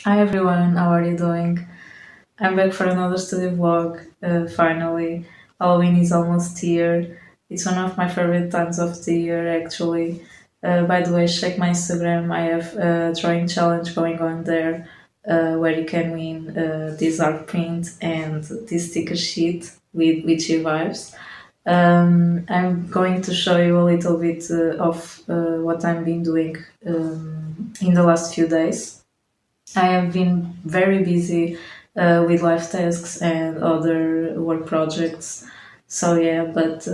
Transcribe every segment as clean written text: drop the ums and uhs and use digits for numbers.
Hi everyone, how are you doing? I'm back for another study vlog, finally. Halloween is almost here. It's one of my favorite times of the year actually. By the way, check my Instagram, I have a drawing challenge going on there where you can win this art print and this sticker sheet with witchy vibes. I'm going to show you a little bit of what I've been doing in the last few days. I have been very busy with life tasks and other work projects. So yeah, but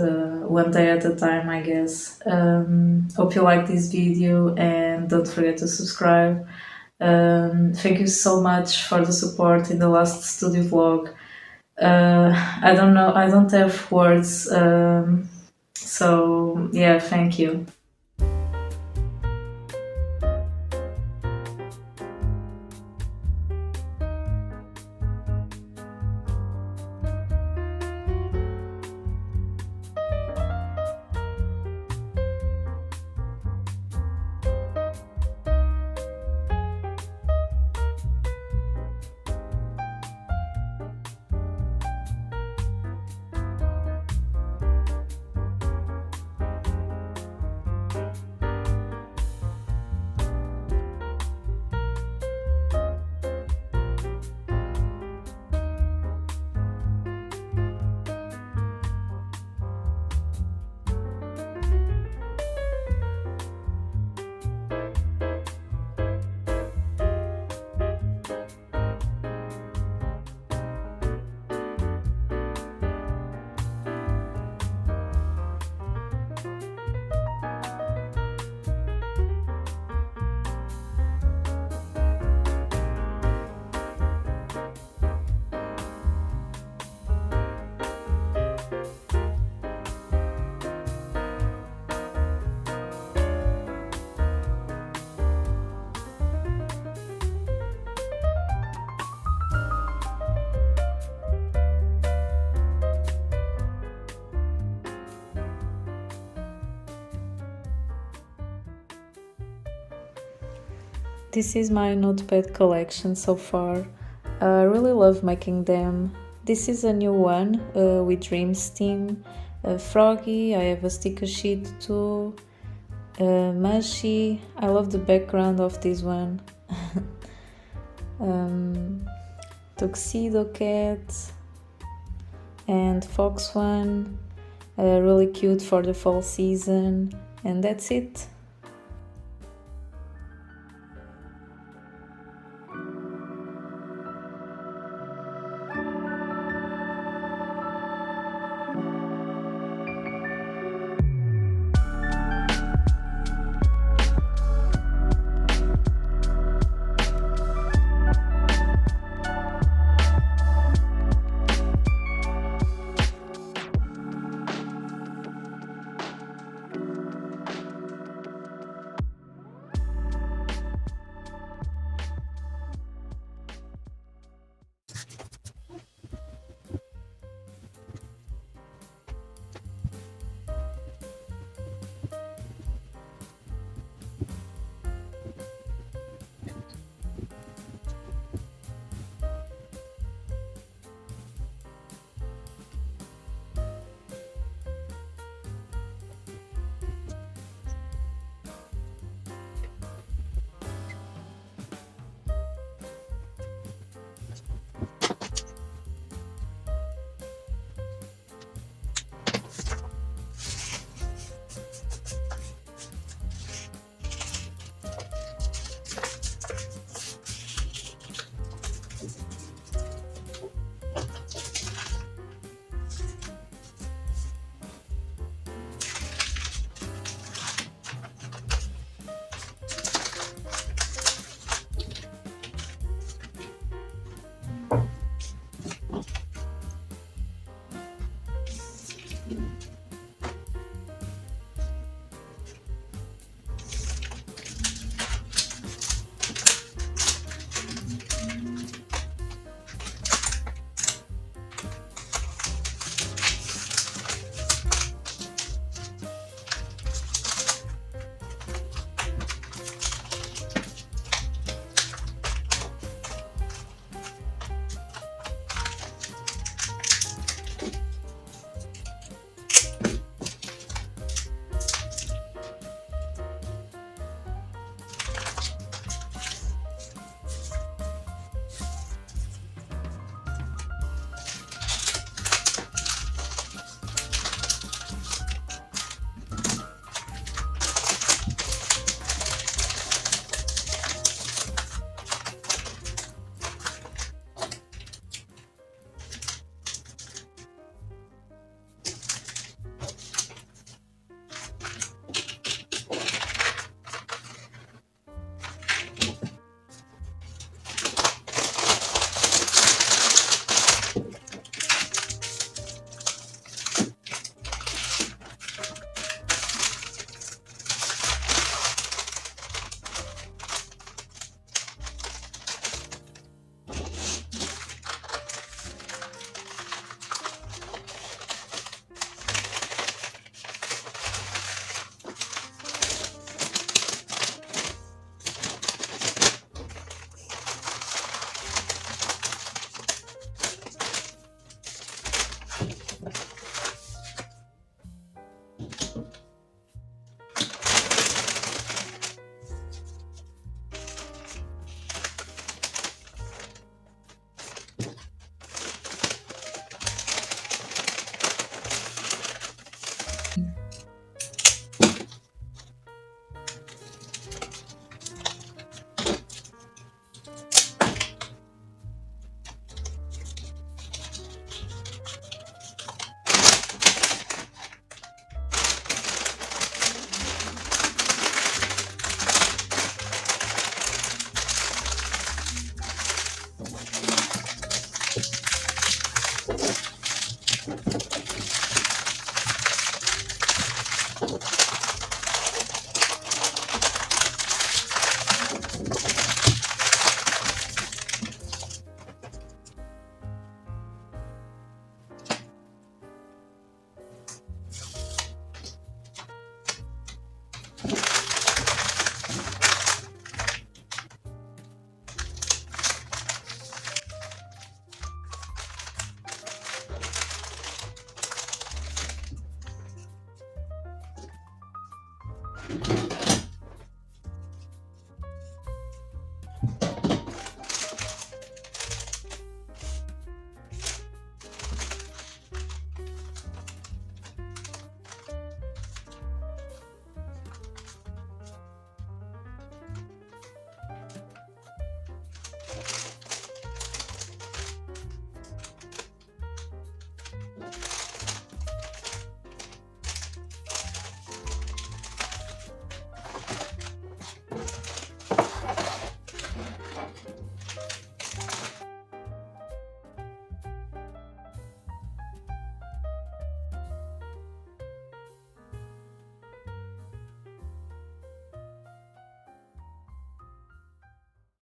one day at a time, I guess. Hope you like this video and don't forget to subscribe. Thank you so much for the support in the last studio vlog. I don't know, I don't have words. So yeah, thank you. This is my notepad collection so far. I really love making them. This is a new one with Dreams theme. Froggy, I have a sticker sheet too. Mushy, I love the background of this one. um, Tuxedo cat and fox one, really cute for the fall season. And that's it.